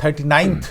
39th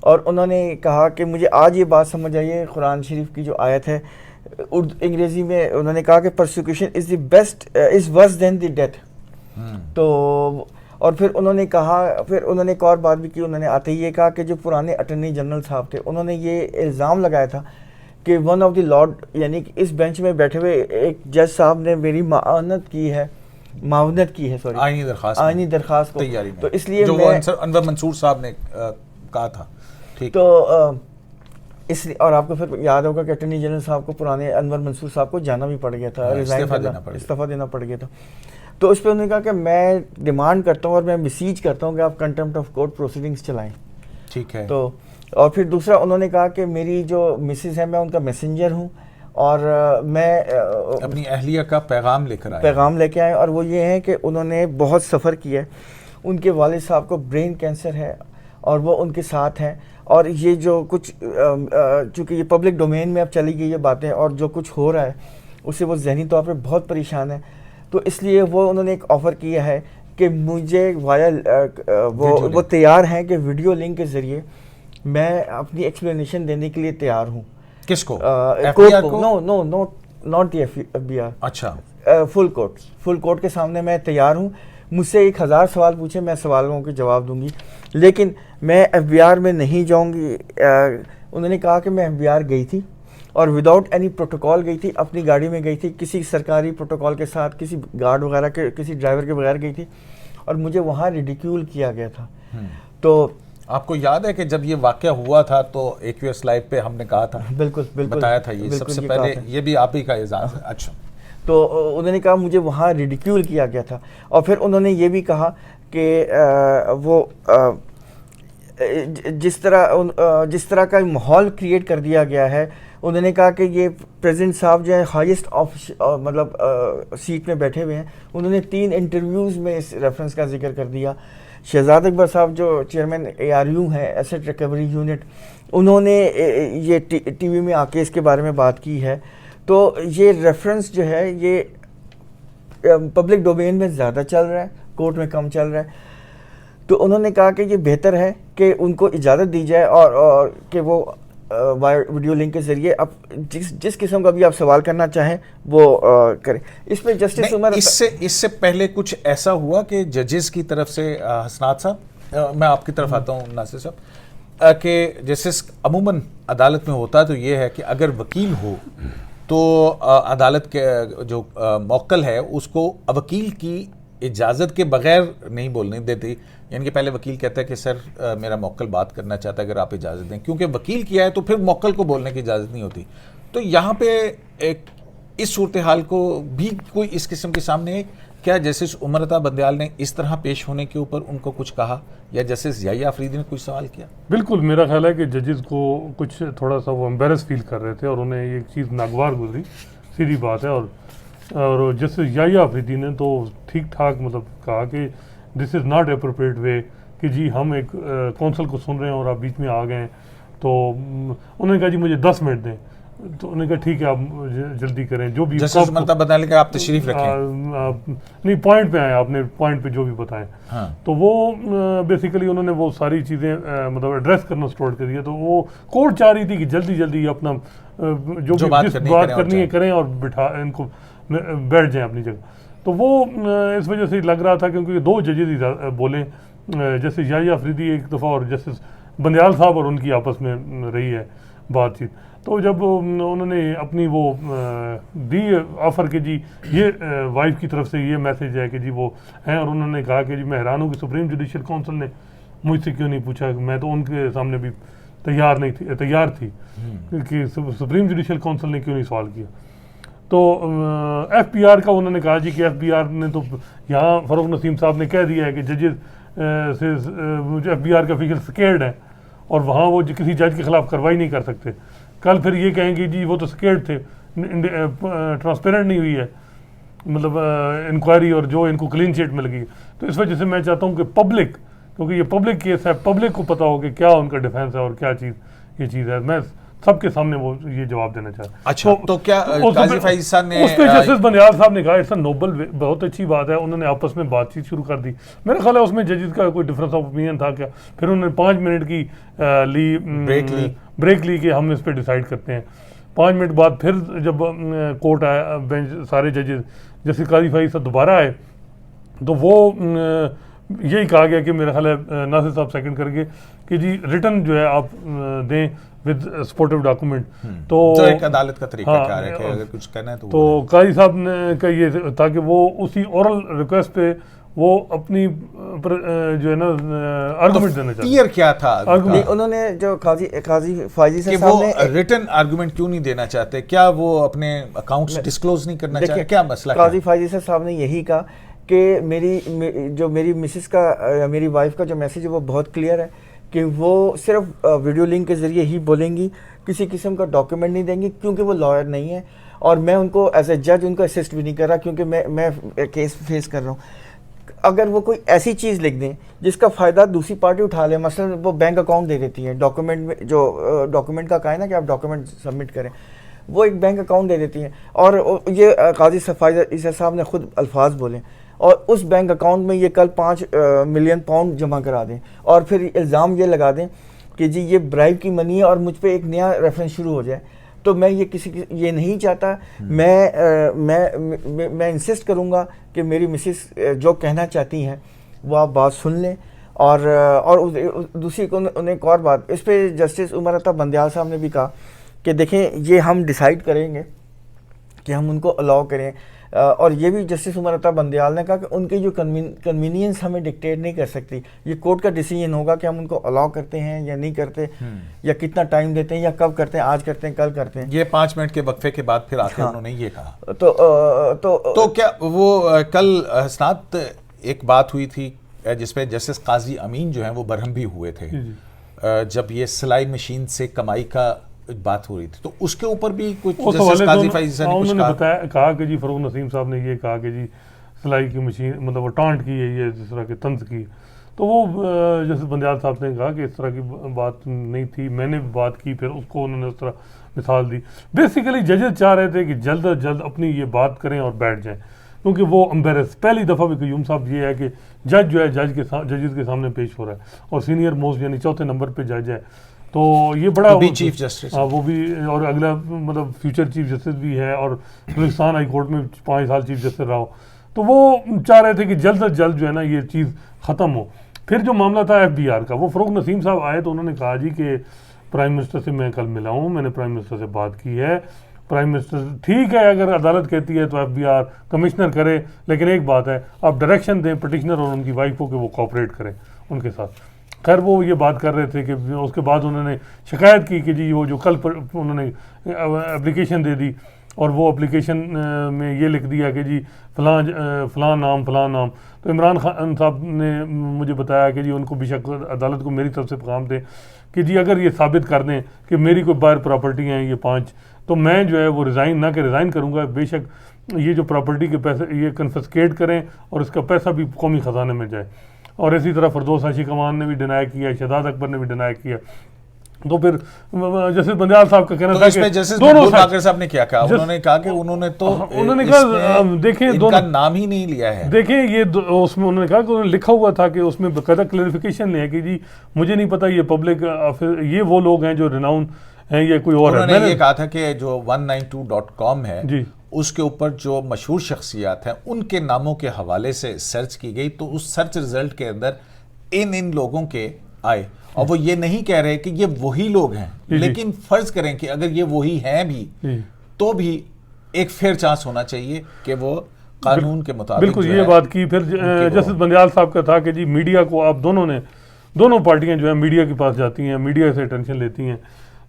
اور انہوں نے کہا کہ مجھے آج یہ بات سمجھ آئی ہے قرآن شریف کی جو آیت ہے انگریزی میں انہوں نے کہا کہ persecution is the best is worse than the death. تو اور پھر انہوں نے کہا, پھر انہوں نے ایک اور بات بھی کی, انہوں نے آتے ہی یہ کہا کہ جو پرانے اٹارنی جنرل صاحب تھے انہوں نے یہ الزام لگایا تھا کہ ون آف دی لارڈ یعنی کہ اس بینچ میں بیٹھے ہوئے ایک جج صاحب نے میری معاونت کی ہے سوری آئینی درخواست کو, تو اس لیے جو انور منصور صاحب نے کہا تھا. تو اس لیے, اور آپ کو پھر یاد ہوگا کہ اٹارنی جنرل صاحب کو پرانے انور منصور صاحب کو جانا بھی پڑ گیا تھا, استعفیٰ دینا پڑ گیا تھا. تو اس پہ انہوں نے کہا کہ میں ڈیمانڈ کرتا ہوں اور میں میسیج کرتا ہوں کہ آپ کنٹمپٹ آف کورٹ پروسیڈنگز چلائیں. ٹھیک ہے. تو اور پھر دوسرا انہوں نے کہا کہ میری جو مسز ہے میں ان کا میسنجر ہوں اور میں اپنی اہلیہ کا پیغام لے کے آئے, اور وہ یہ ہے کہ انہوں نے بہت سفر کیا ہے, ان کے والد صاحب کو برین کینسر ہے اور وہ ان کے ساتھ ہیں, اور یہ جو کچھ چونکہ یہ پبلک ڈومین میں اب چلی گئی یہ باتیں اور جو کچھ ہو رہا ہے اس سے وہ ذہنی طور پہ بہت پریشان ہے. تو اس لیے وہ انہوں نے ایک آفر کیا ہے کہ مجھے وہ تیار ہیں کہ ویڈیو لنک کے ذریعے میں اپنی ایکسپلینیشن دینے کے لیے تیار ہوں. کس کو؟ No not the F B R. اچھا, فل کورٹ کے سامنے میں تیار ہوں. مجھ سے 1000 سوال پوچھے, میں سوالوں کے جواب دوں گی, لیکن میں ایف بی آر میں نہیں جاؤں گی. انہوں نے کہا کہ میں ایف بی آر گئی تھی اور وداؤٹ اینی پروٹوکال گئی تھی, اپنی گاڑی میں گئی تھی, کسی سرکاری پروٹوکال کے ساتھ, کسی گارڈ وغیرہ کے, کسی ڈرائیور کے بغیر گئی تھی, اور مجھے وہاں ریڈیکیول کیا گیا تھا. تو آپ کو یاد ہے کہ جب یہ واقعہ ہوا تھا تو AQS لائیو پہ ہم نے کہا تھا, بالکل بتایا تھا, یہ سب سے پہلے یہ بھی آپ ہی کا اعزاز ہے. اچھا, تو انہوں نے کہا مجھے وہاں ریڈیکیول کیا گیا تھا, اور پھر انہوں نے یہ بھی کہا کہ وہ جس طرح کا ماحول کریٹ کر دیا گیا ہے, انہوں نے کہا کہ یہ پریزیڈنٹ صاحب جو ہے ہائیسٹ مطلب سیٹ میں بیٹھے ہوئے ہیں. انہوں نے 3 انٹرویوز میں اس ریفرنس کا ذکر کر دیا. شہزاد اکبر صاحب جو چیئرمین ARU ہیں, ایسٹ ریکوری یونٹ, انہوں نے یہ ٹی وی میں آ کے اس کے بارے میں بات کی ہے. تو یہ ریفرنس جو ہے یہ پبلک ڈومین میں زیادہ چل رہا ہے, کورٹ میں کم چل رہا ہے. تو انہوں نے کہا کہ یہ بہتر ہے کہ ان کو اجازت دی جائے اور کہ وہ ویڈیو لنک کے ذریعے اب جس قسم کا بھی آپ سوال کرنا چاہیں وہ کریں. اس پہ جسٹس عمر اس سے پہلے کچھ ایسا ہوا کہ ججز کی طرف سے, حسنات صاحب میں آپ کی طرف آتا ہوں ناصر صاحب, کہ جیسے عموماً عدالت میں ہوتا تو یہ ہے کہ اگر وکیل ہو تو عدالت کے جو موکل ہے اس کو وکیل کی اجازت کے بغیر نہیں بولنے دیتی, یعنی کہ پہلے وکیل کہتا ہے کہ سر میرا موکل بات کرنا چاہتا ہے, اگر آپ اجازت دیں, کیونکہ وکیل کیا ہے تو پھر موکل کو بولنے کی اجازت نہیں ہوتی. تو یہاں پہ ایک اس صورتحال کو بھی کوئی اس قسم کے سامنے کیا جسٹس عمر عطا بندیال نے اس طرح پیش ہونے کے اوپر ان کو کچھ کہا, یا جسٹس ضیاء آفریدی نے کوئی سوال کیا؟ بالکل, میرا خیال ہے کہ ججز کو کچھ تھوڑا سا وہ امبیرس فیل کر رہے تھے اور انہیں یہ چیز ناگوار گزری, سیدھی بات ہے. اور جسٹس ضیاء آفریدی نے تو ٹھیک ٹھاک مطلب کہا کہ دس از ناٹ اپروپریٹ وے کہ جی ہم ایک کونسل کو سن رہے ہیں اور آپ بیچ میں آ گئے ہیں. تو انہوں نے کہا جی مجھے 10 منٹ دیں, تو انہوں نے کہا ٹھیک ہے آپ جلدی کریں, جو بھی جسٹس مطلب بتانے کا آپ تشریف رکھیں, نہیں پوائنٹ پہ آئیں, آپ نے پوائنٹ پہ جو بھی بتائیں. تو وہ بیسیکلی انہوں نے وہ ساری چیزیں مطلب ایڈریس کرنا اسٹارٹ کر دیا. تو وہ کورٹ چاہ رہی تھی کہ جلدی جلدی اپنا جو بات کرنی ہے کریں اور بٹھا ان کو بیٹھ جائیں اپنی جگہ. تو وہ اس وجہ سے لگ رہا تھا کیونکہ 2 ججز ہی بولے, جیسے ضیاء آفریدی ایک دفعہ اور جسٹس بندیال صاحب اور ان کی آپس میں رہی ہے بات چیت. تو جب انہوں نے اپنی وہ دی آفر کہ جی یہ وائف کی طرف سے یہ میسج ہے کہ جی وہ ہیں, اور انہوں نے کہا کہ جی میں حیران ہوں کہ سپریم جوڈیشل کونسل نے مجھ سے کیوں نہیں پوچھا, میں تو ان کے سامنے بھی تیار تھی کہ سپریم جوڈیشل کونسل نے کیوں نہیں سوال کیا. تو ایف پی آر کا انہوں نے کہا جی کہ ایف پی آر نے تو یہاں فروغ نسیم صاحب نے کہہ دیا ہے کہ ججز سے ایف پی آر کے آفیشل سکیئرڈ ہیں اور وہاں وہ کسی جج کے خلاف کارروائی نہیں کر سکتے. کل پھر یہ کہیں گے جی وہ تو سکیئرڈ تھے, ٹرانسپیرنٹ نہیں ہوئی ہے مطلب انکوائری, اور جو ان کو کلین چیٹ مل گئی. تو اس وجہ سے میں چاہتا ہوں کہ پبلک, کیونکہ یہ پبلک کیس ہے, پبلک کو پتہ ہو کہ کیا ان کا ڈیفینس ہے اور کیا چیز یہ چیز ہے. میں سب کے سامنے وہ یہ جواب دینا چاہتا ہے. اچھا تو کیا قاضی فائز صاحب نے اس پہ جسٹس بندیال صاحب نے کہا اٹس اے نوبل, بہت اچھی بات ہے, انہوں نے آپس میں بات چیت شروع کر دی. میرا خیال ہے اس میں ججز کا کوئی ڈفرینس آف اوپینین تھا کیا, پھر انہوں نے 5 منٹ کی بریک لی کہ ہم اس پہ ڈیسائیڈ کرتے ہیں. 5 منٹ بعد پھر جب کورٹ آیا, بینچ سارے ججز جیسے قاضی فائز صاحب دوبارہ آئے تو وہ یہی کہا گیا کہ میرا خیال ہے ناصر صاحب سیکنڈ کر کے کہ جی ریٹن جو ہے آپ دیں ود سپورٹیو ڈاکومنٹ. تو ایک عدالت کا طریقہ کار ہے کہ اگر کچھ کہنا ہے تو قاضی صاحب نے کا یہ تاکہ وہ اسی اورل ریکویسٹ پہ وہ اپنی جو ہے نا آرگومنٹ دینا چاہتے. کلیئر کیا تھا انہوں نے جو قاضی فائزی صاحب نے ریٹن آرگومنٹ کیوں نہیں دینا چاہتے, کیا وہ اپنے اکاؤنٹس ڈسکلوز نہیں کرنا چاہتے, کیا مسئلہ ہے؟ قاضی فائزی صاحب نے یہی کہا کہ میری مسز کا میری وائف کا جو میسیج ہے وہ بہت کلیئر ہے کہ وہ صرف ویڈیو لنک کے ذریعے ہی بولیں گی, کسی قسم کا ڈاکیومنٹ نہیں دیں گی کیونکہ وہ لائر نہیں ہے, اور میں ان کو ایز اے جج ان کو اسسٹ بھی نہیں کر رہا کیونکہ میں کیس فیس کر رہا ہوں. اگر وہ کوئی ایسی چیز لکھ دیں جس کا فائدہ دوسری پارٹی اٹھا لے, مثلا وہ بینک اکاؤنٹ دے دیتی ہیں, ڈاکیومنٹ میں جو ڈاکیومنٹ کا کہا ہے نا کہ آپ ڈاکیومنٹ سبمٹ کریں, وہ ایک بینک اکاؤنٹ دے دیتی ہیں, اور یہ قاضی فائز صاحب نے خود الفاظ بولے, اور اس بینک اکاؤنٹ میں یہ کل 5 ملین پاؤنڈ جمع کرا دیں, اور پھر الزام یہ لگا دیں کہ جی یہ برائب کی منی ہے اور مجھ پہ ایک نیا ریفرنس شروع ہو جائے. تو میں یہ نہیں چاہتا. میں انسسٹ کروں گا کہ میری مسز جو کہنا چاہتی ہیں وہ آپ بات سن لیں. اور دوسری انہیں ایک اور بات اس پہ جسٹس عمر عطا بندیال صاحب نے بھی کہا کہ دیکھیں یہ ہم ڈیسائیڈ کریں گے کہ ہم ان کو الاؤ کریں, اور یہ بھی جسٹس عمر عطا بندیال نے کہا کہ ان کی جو کنوینئنس ہمیں ڈکٹیٹ نہیں کر سکتی, یہ کورٹ کا ڈیسیجن ہوگا کہ ہم ان کو الاؤ کرتے ہیں یا نہیں کرتے, یا کتنا ٹائم دیتے ہیں, یا کب کرتے ہیں, آج کرتے ہیں, کل کرتے ہیں. یہ 5 منٹ کے وقفے کے بعد پھر آخر انہوں نے یہ کہا. تو کیا وہ کل حسنات ایک بات ہوئی تھی جس پہ جسٹس قاضی امین جو ہیں وہ برہم بھی ہوئے تھے, جب یہ سلائی مشین سے کمائی کا بات ہو رہی تھی, تو اس کے اوپر بھی کچھ جسٹس قاضی فائز صاحب نے کچھ کہا کہ جی فروغ نسیم صاحب نے یہ کہا کہ جی سلائی کی مشین مطلب وہ ٹانٹ کی ہے, یہ جس طرح کی طنز کی, تو وہ جیسے بندیال صاحب نے کہا کہ اس طرح کی بات نہیں تھی, میں نے بات کی, پھر اس کو انہوں نے اس طرح مثال دی. بیسیکلی ججز چاہ رہے تھے کہ جلد از جلد اپنی یہ بات کریں اور بیٹھ جائیں, کیونکہ وہ امبیرس پہلی دفعہ بھی قیوم صاحب یہ ہے کہ جج جو ہے ججز کے سامنے پیش ہو رہا ہے, اور سینئر موسٹ یعنی 4تھے نمبر پہ جج ہے, تو یہ بڑا چیف جسٹس وہ بھی, اور اگلا مطلب فیوچر چیف جسٹس بھی ہے, اور بلوچستان ہائی کورٹ میں 5 سال چیف جسٹس رہا ہو, تو وہ چاہ رہے تھے کہ جلد از جلد جو ہے نا یہ چیز ختم ہو. پھر جو معاملہ تھا FBR کا, وہ فروغ نسیم صاحب آئے تو انہوں نے کہا جی کہ پرائم منسٹر سے میں کل ملا ہوں, میں نے پرائم منسٹر سے بات کی ہے, پرائم منسٹر ٹھیک ہے اگر عدالت کہتی ہے تو FBR کمشنر کرے, لیکن ایک بات ہے آپ ڈائریکشن دیں پٹیشنر اور ان کی وائف کو کہ وہ کوآپریٹ کریں ان کے ساتھ. خیر وہ یہ بات کر رہے تھے کہ اس کے بعد انہوں نے شکایت کی کہ جی وہ جو کل انہوں نے اپلیکیشن دے دی, اور وہ اپلیکیشن میں یہ لکھ دیا کہ جی فلاں نام. تو عمران خان صاحب نے مجھے بتایا کہ جی ان کو بے شک عدالت کو میری طرف سے پیغام دیں کہ جی اگر یہ ثابت کر دیں کہ میری کوئی باہر پراپرٹی ہیں یہ 5, تو میں جو ہے وہ ریزائن کروں گا, بے شک یہ جو پراپرٹی کے پیسے یہ کنفسکیٹ کریں اور اس کا پیسہ بھی قومی خزانے میں جائے. اور اسی طرح فردوس حاشی کمان نے بھی ڈینائی کیا, شہزاد اکبر نے بھی ڈینائی کیا. تو پھر جسٹس بندیال صاحب کا کہنا تھا کہ دونوں صاحب نے کیا کہا, انہوں نے کہا کہ انہوں نے کہا دیکھیں ان کا نام ہی نہیں لیا ہے. دیکھیں یہ اس میں انہوں نے کہا کہ انہوں نے لکھا ہوا تھا کہ اس میں باقاعدہ کلیریفیکیشن ہے کہ جی مجھے نہیں پتا یہ پبلک یہ وہ لوگ ہیں جو ریناؤن ہیں یا کوئی اور ہے. انہوں نے یہ کہا تھا کہ جو 192.com ہے جی اس کے اوپر جو مشہور شخصیات ہیں ان کے ناموں کے حوالے سے سرچ کی گئی, تو اس سرچ رزلٹ کے اندر ان لوگوں کے آئے, اور وہ یہ نہیں کہہ رہے کہ یہ وہی لوگ ہیں, لیکن فرض کریں کہ اگر یہ وہی ہیں بھی تو بھی ایک فیئر چانس ہونا چاہیے کہ وہ قانون کے مطابق. بالکل یہ بات کی. پھر جسٹس بندیال صاحب کا تھا کہ جی میڈیا کو آپ دونوں پارٹیاں جو ہیں میڈیا کے پاس جاتی ہیں, میڈیا سے اٹینشن لیتی ہیں,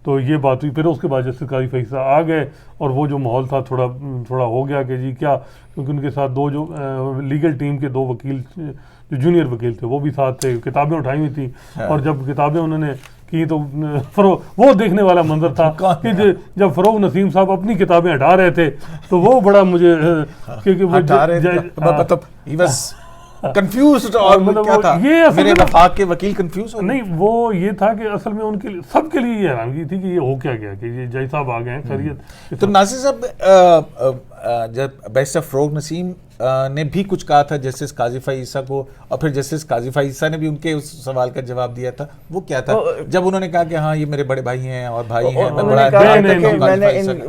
تو یہ بات ہوئی. پھر اس کے بعد جسٹس قاضی فائز صاحب آ گئے, اور وہ جو ماحول تھا تھوڑا ہو گیا کہ جی کیا, کیونکہ ان کے ساتھ 2 جو لیگل ٹیم کے 2 وکیل جو جونیئر وکیل تھے وہ بھی ساتھ تھے, کتابیں اٹھائی ہوئی تھیں, اور جب کتابیں انہوں نے کی تو وہ دیکھنے والا منظر تھا کہ جب فروغ نسیم صاحب اپنی کتابیں ہٹا رہے تھے تو وہ بڑا مجھے کنفیوزڈ اور مطلب کیا تھا یہ اصل میرے میں وفاق کے وکیل کنفیوز ہو گئے. نہیں وہ یہ تھا کہ اصل میں ان کے لیے سب کے لیے یہ حیرانگی تھی کہ یہ ہو کیا گیا کہ یہ جج صاحب آ گئے ہیں خیریت. تو ناصر صاحب جب بیرسٹر فروغ نسیم نے بھی کچھ کہا تھا جسٹس قاضی فائز عیسیٰ کو, اور پھر جسٹس قاضی فائز عیسیٰ نے بھی ان کے اس سوال کا جواب دیا تھا, وہ کیا تھا جب انہوں نے کہا کہ ہاں یہ میرے بڑے بھائی ہیں اور بھائی ہیں,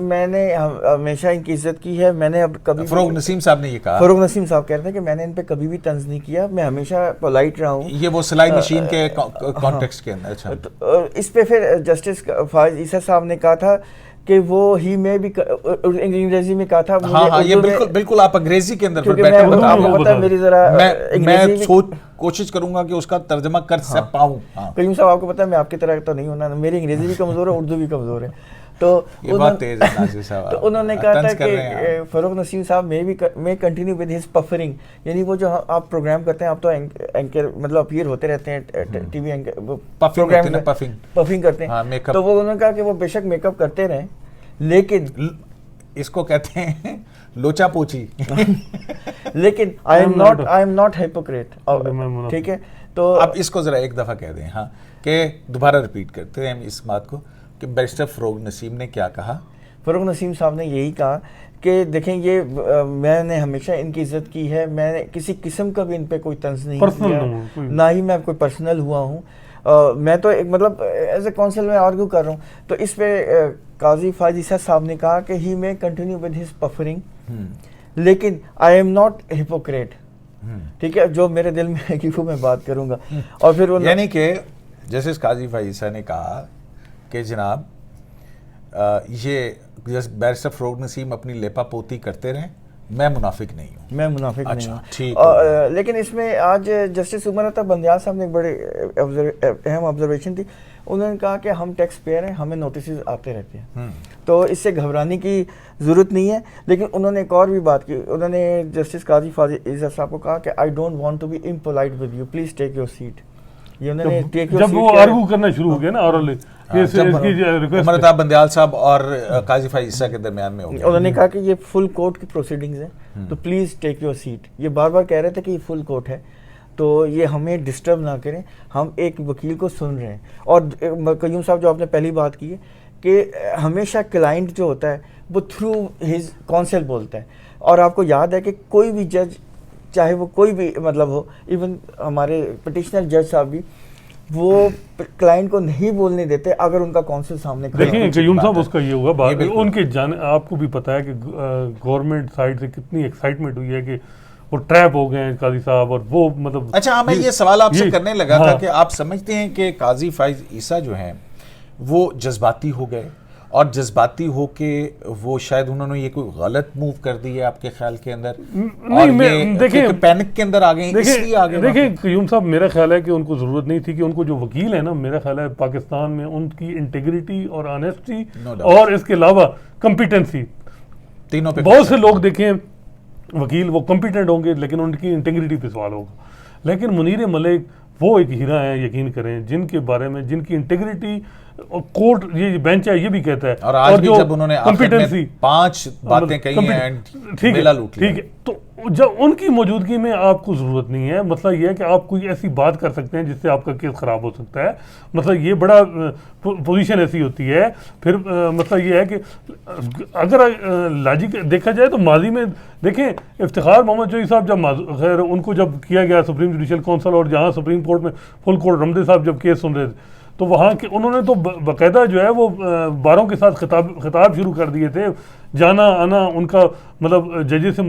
میں نے ہمیشہ ان کی عزت کی ہے, میں نے اب کبھی فروغ نسیم صاحب نے یہ کہا, فروغ نسیم صاحب کہہ رہے تھے کہ میں نے ان پہ کبھی بھی طنز نہیں کیا, میں ہمیشہ پولائٹ رہا ہوں. یہ وہ سلائی مشین کے کانٹیکسٹ کے اندر. اچھا اس پہ پھر جسٹس فائز عیسیٰ صاحب نے کہا تھا کہ وہ ہی میں بھی انگریزی میں کہا تھا. ہاں یہ بالکل آپ انگریزی کے اندر میری ذرا میں کوشش کروں گا کہ اس کا ترجمہ کر سک پاؤں. کریم صاحب آپ کو پتہ ہے میں آپ کی طرح تو نہیں ہونا, میری انگریزی بھی کمزور ہے, اردو بھی کمزور ہے. تو انہوں نے کہا تھا کہ فروغ نسیم صاحب میں کنٹینیو ود ہز پفرنگ, یعنی وہ جو آپ پروگرام کرتے ہیں, آپ تو اینکر مطلب اپیئر ہوتے رہتے ہیں ٹی وی پروگرام میں, پفنگ کرتے ہیں, تو وہ انہوں نے کہا کہ وہ بے شک میک اپ کرتے رہیں لیکن اس کو کہتے ہیں لوچا پوچی, لیکن آئی ایم ناٹ ہائپوکریٹ. ٹھیک ہے, تو اب اس کو ذرا ایک دفعہ کہہ دیں ہاں کہ دوبارہ ریپیٹ کرتے ہیں ہم اس بات کو کہ بیرسٹر فروغ نسیم نے کیا کہا. فروغ نسیم صاحب نے یہی کہا کہ دیکھیں یہ میں نے ہمیشہ ان کی عزت کی ہے, میں نے کسی قسم کا بھی ان پہ کوئی طنز نہیں کیا, نہ ہی میں کوئی پرسنل ہوا ہوں. میں تو ایک مطلب ایز اے کونسل میں آرگیو کر رہا ہوں. تو اس پہ قاضی فائز عیسیٰ صاحب نے کہا کہ ہی میں کنٹینیو ود ہز پفرنگ لیکن آئی ایم ناٹ ہپوکریٹ. ٹھیک ہے, جو میرے دل میں ہے کہ وہ میں بات کروں گا. اور پھر یعنی کہ جیسے قاضی فائز عیسیٰ نے کہا کہ جناب یہ بیرسٹر فروغ نسیم اپنی لیپا پوتی کرتے رہیں, میں منافق نہیں ہوں. میں منافق نہیں ہوں. لیکن اس میں آج جسٹس عمر عطا بندیال صاحب نے ایک بڑے اہم آبزرویشن تھی. انہوں نے کہا کہ ہم ٹیکس پیئر ہیں, ہمیں نوٹسز آتے رہتے ہیں, تو اس سے گھبرانے کی ضرورت نہیں ہے. لیکن انہوں نے ایک اور بھی بات کی, انہوں نے جسٹس قاضی فائز عیسیٰ صاحب کو کہا کہ I don't want to be impolite with you, please take your seat. یہ انہوں نے جب وہ آرگو کرنا شروع ہو گیا نا اورلی عمر عطا بندیال صاحب اور قاضی فائز عیسیٰ کے درمیان میں ہو گیا, انہوں نے کہا کہ یہ فل کورٹ کی پروسیڈنگز ہیں, تو پلیز ٹیک یور سیٹ. یہ بار بار کہہ رہے تھے کہ یہ فل کورٹ ہے, تو یہ ہمیں ڈسٹرب نہ کریں, ہم ایک وکیل کو سن رہے ہیں. اور قیوم صاحب جو آپ نے پہلی بات کی ہے کہ ہمیشہ کلائنٹ جو ہوتا ہے وہ تھرو ہز کونسل بولتا ہے, اور آپ کو یاد ہے کہ کوئی بھی جج چاہے وہ کوئی بھی مطلب ہو, ایون ہمارے پٹیشنر جج صاحب بھی, وہ کلائنٹ کو نہیں بولنے دیتے اگر ان کا کونسل سامنے کھڑا. دیکھیں قیوم صاحب اس کا یہ ہوگا بات, ان کے آپ کو بھی پتہ ہے کہ گورنمنٹ سائڈ سے کتنی ایکسائٹمنٹ ہوئی ہے کہ وہ ٹریپ ہو گئے ہیں قاضی صاحب, اور وہ مطلب اچھا میں یہ سوال آپ سے کرنے لگا تھا کہ آپ سمجھتے ہیں کہ قاضی فائز عیسیٰ جو ہیں وہ جذباتی ہو گئے, اور جذباتی ہو کے وہ شاید انہوں نے یہ کوئی غلط موو کر دی ہے آپ کے خیال کے اندر, اور یہ پینک کے اندر آ گئے ہیں اس لیے آگے. دیکھیں قیوم صاحب, میرا خیال ہے کہ ان کو ضرورت نہیں تھی کہ ان کو جو وکیل ہے نا, میرا خیال ہے پاکستان میں ان کی انٹیگریٹی اور آنیسٹی اور اس کے علاوہ کمپیٹنسی, تینوں پہ بہت سے لوگ دیکھیں وکیل وہ کمپیٹنٹ ہوں گے لیکن ان کی انٹیگریٹی پہ سوال ہوگا. لیکن منیر ملک وہ ایک ہیرا ہیں, یقین کریں, جن کے بارے میں جن کی انٹیگریٹی کورٹ یہ بینچ ہے یہ بھی کہتا ہے, اور آج بھی جب انہوں نے کمپیٹنسی 5 باتیں کہی ہیں میلا لوٹ لیا. ٹھیک ہے, تو جب ان کی موجودگی میں آپ کو ضرورت نہیں ہے. مسئلہ یہ ہے کہ آپ کوئی ایسی بات کر سکتے ہیں جس سے آپ کا کیس خراب ہو سکتا ہے. مسئلہ یہ بڑا پوزیشن ایسی ہوتی ہے. پھر مسئلہ یہ ہے کہ اگر لاجک دیکھا جائے تو ماضی میں دیکھیں افتخار محمد چوہدری صاحب جب خیر ان کو جب کیا گیا سپریم جوڈیشل کونسل, اور جہاں سپریم کورٹ میں فل کورٹ رمدے صاحب جب کیس سن رہے تھے تو وہاں کے انہوں نے تو باقاعدہ جو ہے وہ باروں کے ساتھ خطاب شروع کر دیے تھے, جانا آنا ان کا مطلب ججز سے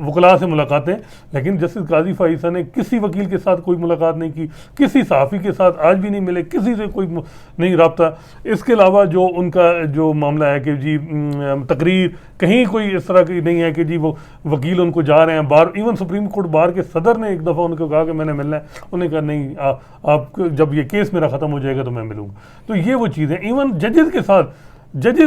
وکلاء سے ملاقاتیں. لیکن جسٹس قاضی فائز عیسیٰ نے کسی وکیل کے ساتھ کوئی ملاقات نہیں کی, کسی صحافی کے ساتھ آج بھی نہیں ملے, کسی سے کوئی نہیں رابطہ. اس کے علاوہ جو ان کا جو معاملہ ہے کہ جی تقریر کہیں کوئی اس طرح کی نہیں ہے کہ جی وہ وکیل ان کو جا رہے ہیں بار. ایون سپریم کورٹ بار کے صدر نے ایک دفعہ ان کو کہا کہ میں نے ملنا ہے, انہوں نے کہا نہیں آپ جب یہ کیس میرا ختم ہو جائے گا تو میں ملوں گا. تو یہ وہ چیزیں ایون ججز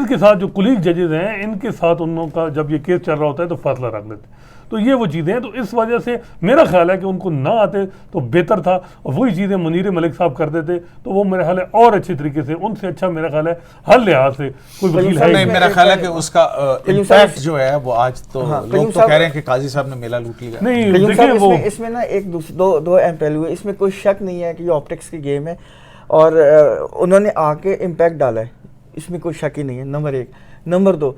کے ساتھ جو کولیگ ججز ہیں ان کے ساتھ ان کا جب یہ کیس چل رہا ہوتا ہے تو فاصلہ رکھ لیتے. تو یہ وہ چیزیں ہیں. تو اس وجہ سے میرا خیال ہے کہ ان کو نہ آتے تو بہتر تھا, اور وہی چیزیں منیر ملک صاحب کرتے تھے تو وہ میرا خیال ہے اور اچھے طریقے سے, ان سے اچھا میرا خیال ہے ہر لحاظ سے کوئی وکیل ہے. نہیں, میرا خیال ہے کہ اس کا امپیکٹ جو ہے وہ آج تو لوگ تو کہہ رہے ہیں کہ قاضی صاحب نے میلہ لوٹ لیا. نہیں دیکھیں وہ اس میں نا ایک دو اہم پہلو ہے, اس میں کوئی شک نہیں ہے کہ یہ آپٹکس کی گیم ہے اور انہوں نے آ کے امپیکٹ ڈالا ہے, اس میں کوئی شک ہی نہیں ہے, نمبر ایک. نمبر دو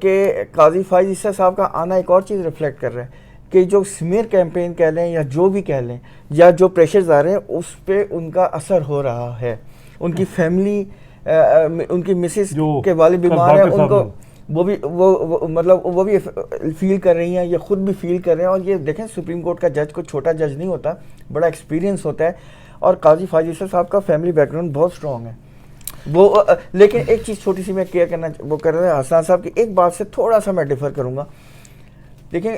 کہ قاضی فائز عیسیٰ صاحب کا آنا ایک اور چیز ریفلیکٹ کر رہا ہے کہ جو سمیئر کیمپین کہہ لیں یا جو بھی کہہ لیں یا جو پریشرز آ رہے ہیں اس پہ ان کا اثر ہو رہا ہے. ان کی فیملی, ان کی مسز کے والد بیمار ہیں, ان کو وہ بھی فیل کر رہی ہیں, یہ خود بھی فیل کر رہے ہیں. اور یہ دیکھیں سپریم کورٹ کا جج کوئی چھوٹا جج نہیں ہوتا, بڑا ایکسپیرینس ہوتا ہے. اور قاضی فائز عیسیٰ صاحب کا فیملی بیک گراؤنڈ بہت اسٹرانگ ہے وہ. لیکن ایک چیز چھوٹی سی میں کلیئر کرنا وہ کر رہے ہیں حسنان صاحب کی ایک بات سے تھوڑا سا میں ڈیفر کروں گا. دیکھیں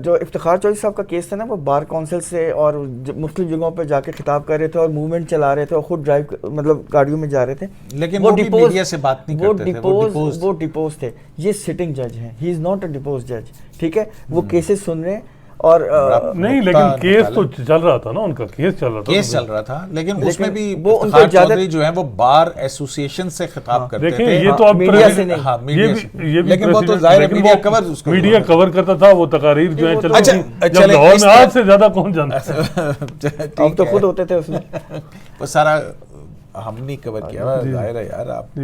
جو افتخار چودھری صاحب کا کیس تھا نا, وہ بار کونسل سے اور مختلف جگہوں پہ جا کے خطاب کر رہے تھے اور موومنٹ چلا رہے تھے اور خود ڈرائیو مطلب گاڑیوں میں جا رہے تھے, لیکن وہ میڈیا سے بات نہیں کرتے تھے, وہ ڈیپوز تھے. یہ سٹنگ جج ہیں, ہی از ناٹ اے ڈیپوز جج, ٹھیک ہے. وہ کیسز سن رہے ہیں اور نہیں, لیکن کیس تو چل رہا تھا نا, ان کا کیس چل رہا تھا لیکن اس میں بھی افتخار چودھری جو ہیں وہ بار ایسوسیشن سے خطاب کرتے تھے. دیکھیں یہ تو اب میڈیا سے نہیں, لیکن وہ تو ظاہر ہے میڈیا کور کرتا تھا, وہ تقاریر جو ہیں چلتی جب لاہور میں آج سے زیادہ کون جانتا ہے, ہم تو خود ہوتے تھے اس میں. وہ سارا ہم نہیں کور کیا, ظاہر ہے یار. آپ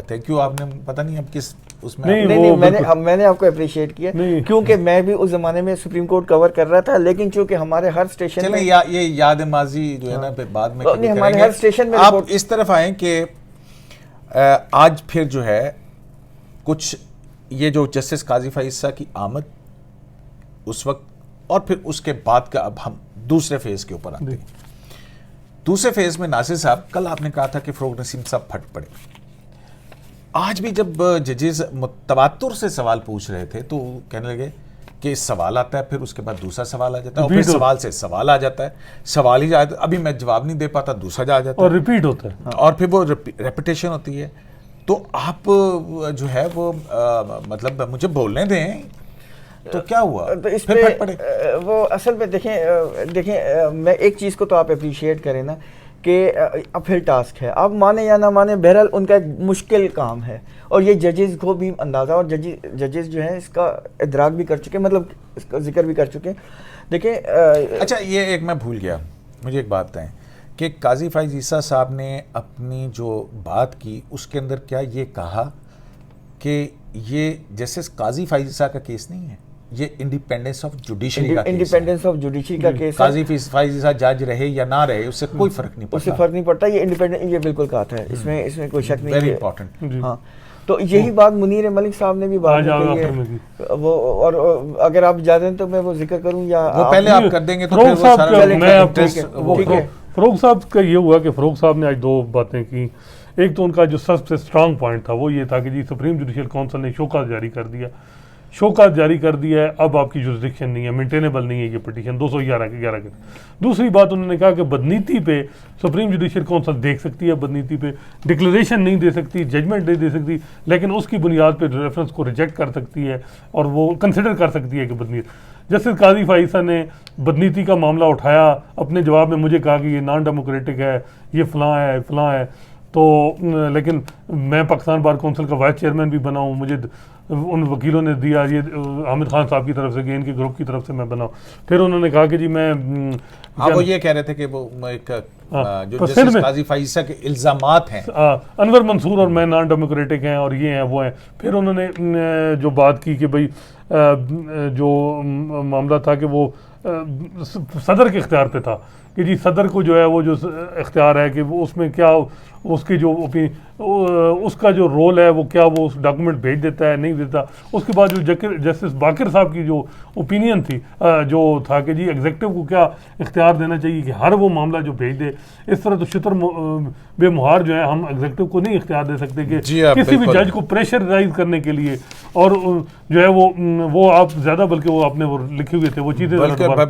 تھینک یو, آپ نے پتہ نہیں اب کس اس میں نہیں میں نے آپ کو اپریشیٹ کیا کیونکہ میں بھی اس زمانے میں سپریم کورٹ کور کر رہا تھا, لیکن چونکہ ہمارے ہر اسٹیشن میں یہ یاد ماضی جو ہے نا پھر بعد میں ہمارے ہر اسٹیشن میں آپ اس طرف آئیں کہ آج پھر جو ہے کچھ یہ جو جسٹس قاضی فائز عیسیٰ کی آمد اس وقت اور پھر اس کے بعد کا اب ہم دوسرے فیز کے اوپر آتے ہیں. دوسرے فیز میں ناصر صاحب, کل آپ نے کہا تھا کہ فروغ نسیم صاحب پھٹ پڑے. آج بھی جب ججز تواتر سے سوال پوچھ رہے تھے تو کہنے لگے کہ سوال آتا ہے, پھر اس کے بعد دوسرا سوال آ جاتا ہے, اور پھر سوال سے سوال آ جاتا ہے, سوال ہی جاتا ہے, ابھی میں جواب نہیں دے پاتا, دوسرا جا جاتا ہے اور ریپیٹ ہوتا ہے, اور پھر وہ ریپیٹیشن ہوتی ہے. تو آپ جو ہے وہ مطلب مجھے بولنے دیں, تو کیا ہوا تو اس پھر پھٹ پڑے؟ وہ اصل میں دیکھیں میں ایک چیز کو تو آپ اپریشیٹ کریں نا کہ اب پھر ٹاسک ہے, آپ مانے یا نہ مانے, بہرحال ان کا ایک مشکل کام ہے اور یہ ججز کو بھی اندازہ, اور ججز جو ہیں اس کا ادراک بھی کر چکے, مطلب اس کا ذکر بھی کر چکے. دیکھیں اچھا یہ ایک میں بھول گیا, مجھے ایک بات بتائیں کہ قاضی فائز عیسیٰ صاحب نے اپنی جو بات کی اس کے اندر کیا یہ کہا کہ یہ جیسے قاضی فائز عیسیٰ کا کیس نہیں ہے, یہ انڈیپینڈنس آف جوڈیشری کا کیس ہے. انڈیپینڈنس آف جوڈیشری کا کیس ہے. قاضی فائز عیسیٰ جج رہے یا نہ رہے اس سے کوئی فرق نہیں پڑتا, اس سے فرق نہیں پڑتا, یہ انڈیپینڈنٹ, یہ بالکل کہا تھا, اس میں کوئی شک نہیں ہے. Very important. ہاں تو یہی بات منیر ملک صاحب نے بھی بات کی ہے وہ, اور اگر آپ اجازت دیں تو میں وہ ذکر کروں یا وہ پہلے آپ کر دیں گے تو فروغ صاحب کا یہ ہوا کہ فروغ صاحب نے آج دو باتیں کی. ایک تو ان کا جو سب سے اسٹرانگ پوائنٹ تھا وہ یہ تھا کہ جی سپریم جوڈیشل کونسل نے شوکاز جاری کر دیا, شوکاز جاری کر دیا ہے, اب آپ کی جوریسڈکشن نہیں ہے, مینٹینیبل نہیں ہے یہ پٹیشن 211 کے. دوسری بات انہوں نے کہا کہ بدنیتی پہ سپریم جوڈیشل کونسل دیکھ سکتی ہے, بدنیتی پہ ڈکلریشن نہیں دے سکتی, ججمنٹ نہیں دے سکتی, لیکن اس کی بنیاد پہ ریفرنس کو ریجیکٹ کر سکتی ہے اور وہ کنسیڈر کر سکتی ہے کہ بدنیت. جسٹس قاضی فائز عیسیٰ نے بدنیتی کا معاملہ اٹھایا, اپنے جواب میں مجھے کہا کہ یہ نان ڈیموکریٹک ہے, یہ فلاں ہے, تو لیکن میں پاکستان بار کونسل کا وائس چیئرمین بھی بنا ہوں, مجھے ان وکیلوں نے دیا, یہ حامد خان صاحب کی طرف سے, ان کے گروپ کی طرف سے میں بنا ہوں. پھر انہوں نے کہا کہ جی میں وہ یہ کہہ رہے تھے کہ وہ ایک جو جسٹس قاضی فائز عیسیٰ کے الزامات ہیں انور منصور اور میں نان ڈیموکریٹک ہیں اور یہ ہیں وہ ہیں. پھر انہوں نے جو بات کی کہ بھئی جو معاملہ تھا کہ وہ صدر کے اختیار پہ تھا کہ جی صدر کو جو ہے وہ جو اختیار ہے کہ وہ اس میں کیا اس کی جو اس کا جو رول ہے وہ کیا وہ اس ڈاکومنٹ بھیج دیتا ہے نہیں دیتا. اس کے بعد جو جسٹس باقر صاحب کی جو اوپینین تھی جو تھا کہ جی ایگزیکٹو کو کیا اختیار دینا چاہیے کہ ہر وہ معاملہ جو بھیج دے. اس طرح تو شتر بے مہار جو ہے ہم ایگزیکٹو کو نہیں اختیار دے سکتے کہ کسی بھی جج کو پریشرائز کرنے کے لیے, اور جو ہے وہ آپ زیادہ بلکہ وہ آپ نے وہ لکھے ہوئے تھے وہ چیزیں,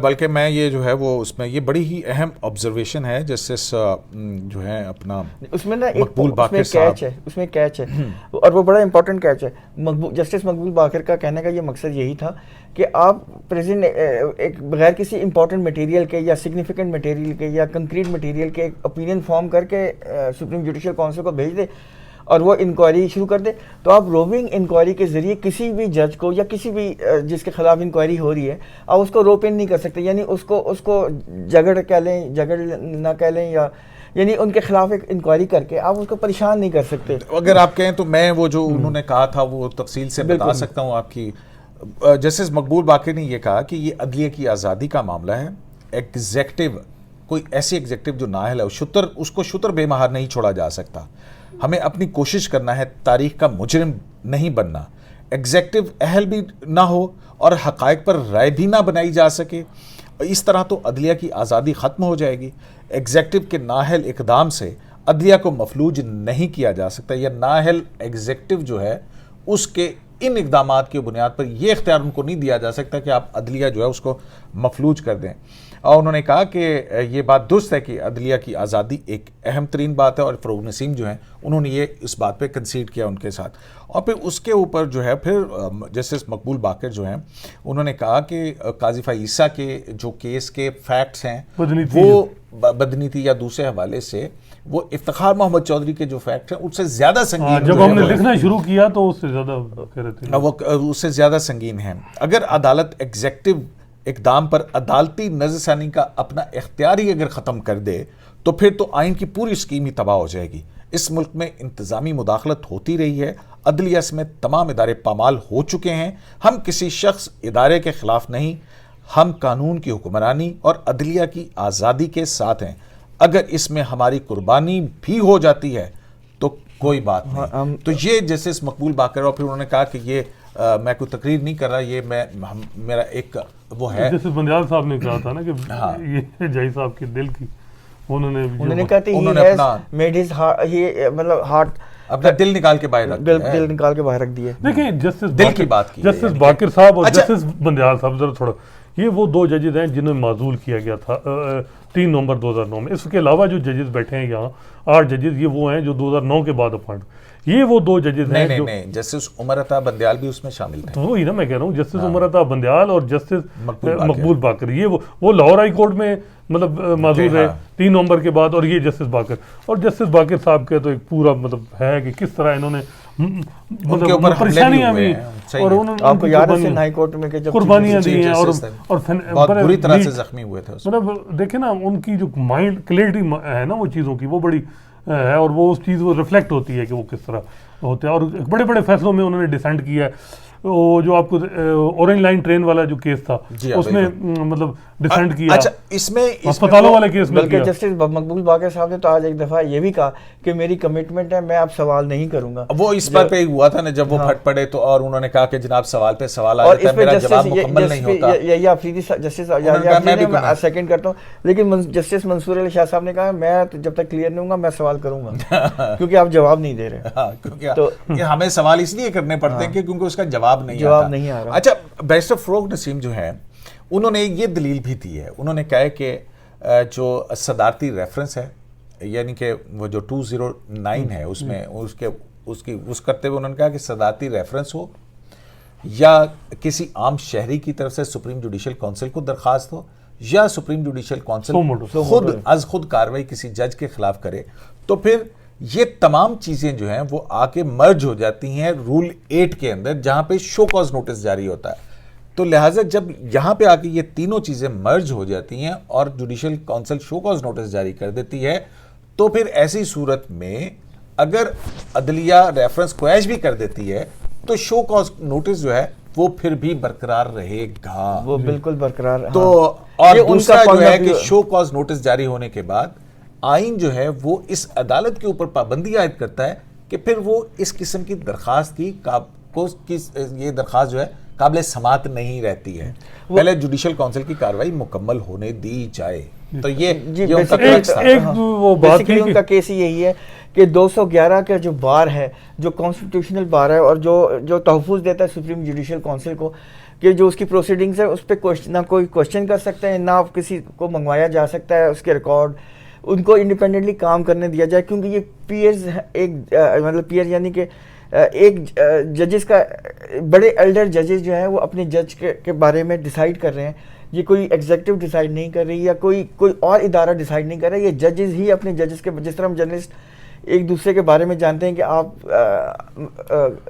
بلکہ میں یہ جو ہے وہ اس میں یہ بڑی ہی اہم آبزرویشن ہے جسٹس جو ہے اپنا اس میں نا مقبول باقر صاحب اس میں کیچ ہے اور وہ بڑا امپورٹنٹ کیچ ہے. جسٹس مقبول باقر کا کہنے کا یہ مقصد یہی تھا کہ آپ پریزنٹ ایک بغیر کسی امپورٹنٹ مٹیریل کے یا سگنیفیکنٹ مٹیریل کے یا کنکریٹ مٹیریل کے ایک اوپینین فارم کر کے سپریم جوڈیشل کونسل کو بھیج دے اور وہ انکوائری شروع کر دے. تو آپ روونگ انکوائری کے ذریعے کسی بھی جج کو یا کسی بھی جس کے خلاف انکوائری ہو رہی ہے آپ اس کو روپ ان نہیں کر سکتے. یعنی اس کو جگڑ کہہ لیں, جگڑ نہ کہہ لیں, یا یعنی ان کے خلاف ایک انکوائری کر کے آپ اس کو پریشان نہیں کر سکتے. اگر آپ کہیں تو میں وہ جو انہوں نے کہا تھا وہ تفصیل سے بتا سکتا ہوں آپ کی. جسٹس مقبول باقر نے یہ کہا کہ یہ عدلیہ کی آزادی کا معاملہ ہے. ایگزیکٹو کوئی ایسی ایگزیکٹو جو نااہل ہے اس کو شتر بے مہار نہیں چھوڑا جا سکتا. ہمیں اپنی کوشش کرنا ہے, تاریخ کا مجرم نہیں بننا. ایگزیکٹو اہل بھی نہ ہو اور حقائق پر رائے بھی نہ بنائی جا سکے, اس طرح تو عدلیہ کی آزادی ختم ہو جائے گی. ایگزیکٹو کے نااہل اقدام سے عدلیہ کو مفلوج نہیں کیا جا سکتا, یا نااہل ایگزیکٹو جو ہے اس کے ان اقدامات کی بنیاد پر یہ اختیار ان کو نہیں دیا جا سکتا کہ آپ عدلیہ جو ہے اس کو مفلوج کر دیں. اور انہوں نے کہا کہ یہ بات درست ہے کہ عدلیہ کی آزادی ایک اہم ترین بات ہے, اور فروغ نسیم جو ہیں انہوں نے یہ اس بات پہ کنسیڈ کیا ان کے ساتھ. اور پھر اس کے اوپر جو ہے پھر جسٹس مقبول باقر جو ہیں انہوں نے کہا کہ قاضی فائزہ کے جو کیس کے فیکٹس ہیں وہ بدنیتی یا دوسرے حوالے سے وہ افتخار محمد چودھری کے جو فیکٹ ہیں اس سے زیادہ سنگین, جب ہم نے لکھنا شروع کیا تو اس سے زیادہ کہہ رہے تھے وہ اس سے زیادہ سنگین ہیں. اگر عدالت ایگزیکٹو اقدام پر عدالتی نظر ثانی کا اپنا اختیار ہی اگر ختم کر دے تو پھر تو آئین کی پوری اسکیم ہی تباہ ہو جائے گی. اس ملک میں انتظامی مداخلت ہوتی رہی ہے, عدلیہ میں تمام ادارے پامال ہو چکے ہیں. ہم کسی شخص ادارے کے خلاف نہیں, ہم قانون کی حکمرانی اور عدلیہ کی آزادی کے ساتھ ہیں. اگر اس میں ہماری قربانی بھی ہو جاتی ہے تو کوئی بات نہیں. تو یہ جسٹس مقبول باقر, اور پھر انہوں نے کہا کہ یہ میں کوئی تقریر نہیں کر رہا, یہ میرا ایک وہ ہے. جیسے بندیال صاحب نے کہا تھا نا کہ یہ جائی صاحب کے دل کی انہوں نے کہا اپنا دل نکال کے باہر رکھ دیا. دیکھیں دل کی بات کی جسٹس باقر صاحب اور جسٹس بندیال صاحب ذرا تھوڑا, یہ وہ دو ججز ہیں جنہیں معزول کیا گیا تھا 3 نومبر 2009 میں. اس کے علاوہ جو ججز بیٹھے ہیں یہاں 8 ججز, یہ وہ ہیں جو 2009 کے بعد اپوائنٹ. یہ وہ 2 ججز ہیں. نہیں, جسٹس عمر عطا بندیال بھی اس میں شامل تھے. تو وہی نا میں کہہ رہا ہوں, جسٹس عمر عطا بندیال اور جسٹس مقبول باقر, یہ وہ لاہور ہائی کورٹ میں مطلب معزول ہے 3 نومبر کے بعد, اور یہ جسٹس باقر. اور جسٹس باقر صاحب کا تو ایک پورا مطلب ہے کہ کس طرح انہوں نے مطلب پریشانیاں بھی, اور آپ کو یاد ہے ہائی کورٹ میں کہ جب قربانیاں دی ہیں اور بہت بری طرح سے زخمی ہوئے تھے. مطلب دیکھیں نا ان کی جو مائنڈ کلیئرٹی ہے نا وہ چیزوں کی, وہ بڑی ہے, اور وہ اس چیز وہ ریفلیکٹ ہوتی ہے کہ وہ کس طرح ہوتے ہیں. اور بڑے بڑے فیصلوں میں انہوں نے ڈیسینٹ کیا ہے. وہ جو آپ کو اورنج لائن ٹرین والا جو کیس تھا اس میں مطلب ڈیسینٹ کیا. اچھا, اس میں ہسپتالوں والے کیس میں بلکہ جسٹس مقبول باقر صاحب نے تو آج ایک دفعہ یہ بھی کہا کہ میری کمٹمنٹ ہے, میں اب سوال نہیں کروں گا. وہ اس پر پہ ہوا تھا نا جب وہ پھٹ پڑے تو, اور انہوں نے کہا کہ جناب سوال پہ سوال آ جاتا ہے, میرا جواب مکمل نہیں ہوتا. یہ آفریدی جسٹس میں سیکنڈ کرتا ہوں, لیکن جسٹس منصور علی شاہ صاحب نے کہا میں جب تک کلیئر نہیں ہوں گا میں سوال کروں گا کیونکہ آپ جواب نہیں دے رہے. کیونکہ ہمیں سوال اس لیے کرنے پڑتے ہیں کیونکہ اس کا جواب نہیں آتا. اچھا, بیرسٹر فروغ نسیم جو ہیں انہوں نے یہ دلیل بھی دی ہے. انہوں نے کہا کہ جو صدارتی ریفرنس ہے, یعنی کہ وہ جو 209 ہے اس میں اس کرتے ہوئے انہوں نے کہا کہ صدارتی ریفرنس ہو یا کسی عام شہری کی طرف سے سپریم جوڈیشل کونسل کو درخواست ہو, یا سپریم جوڈیشل کونسل خود کارروائی کسی جج کے خلاف کرے, تو پھر یہ تمام چیزیں جو ہیں وہ آ کے مرج ہو جاتی ہیں رول 8 کے اندر, جہاں پہ شو کاز نوٹس جاری ہوتا ہے. تو لہٰذا جب یہاں پہ آ کے یہ تینوں چیزیں مرج ہو جاتی ہیں اور judicial council show cause notice جاری کر دیتی ہے, تو پھر ایسی صورت میں اگر عدلیہ ریفرنس کویش بھی کر دیتی ہے تو شو کاز نوٹس جو ہے وہ پھر بھی برقرار رہے گا. وہ بالکل برقرار. تو اور دوسرا جو ہے کہ شو کاز نوٹس جاری ہونے کے بعد آئین جو ہے وہ اس عدالت کے اوپر پابندی عائد کرتا ہے کہ پھر وہ اس قسم کی درخواست یہ درخواست جو ہے قابل سماعت نہیں رہتی ہے, پہلے جوڈیشل کونسل کی کارروائی مکمل ہونے دی جائے. تو یہ ان کا کیس یہی ہے کہ 211 کا جو بار ہے, جو کانسٹیٹیوشنل بار ہے اور جو تحفظ دیتا ہے سپریم جوڈیشل کونسل کو کہ جو اس کی پروسیڈنگز ہے اس پہ نہ کوئی کوشچن کر سکتے ہیں، نہ آپ کسی کو منگوایا جا سکتا ہے اس کے ریکارڈ، ان کو انڈیپینڈنٹلی کام کرنے دیا جائے، کیونکہ یہ پیئرز ایک مطلب پیئر یعنی کہ ایک ججز کا بڑے ایلڈر ججز جو ہیں وہ اپنے جج کے بارے میں ڈیسائیڈ کر رہے ہیں، یہ کوئی ایگزیکٹو ڈیسائیڈ نہیں کر رہی یا کوئی اور ادارہ ڈیسائیڈ نہیں کر رہا، یہ ججز ہی اپنے ججز کے، جس طرح ہم جرنلسٹ ایک دوسرے کے بارے میں جانتے ہیں کہ آپ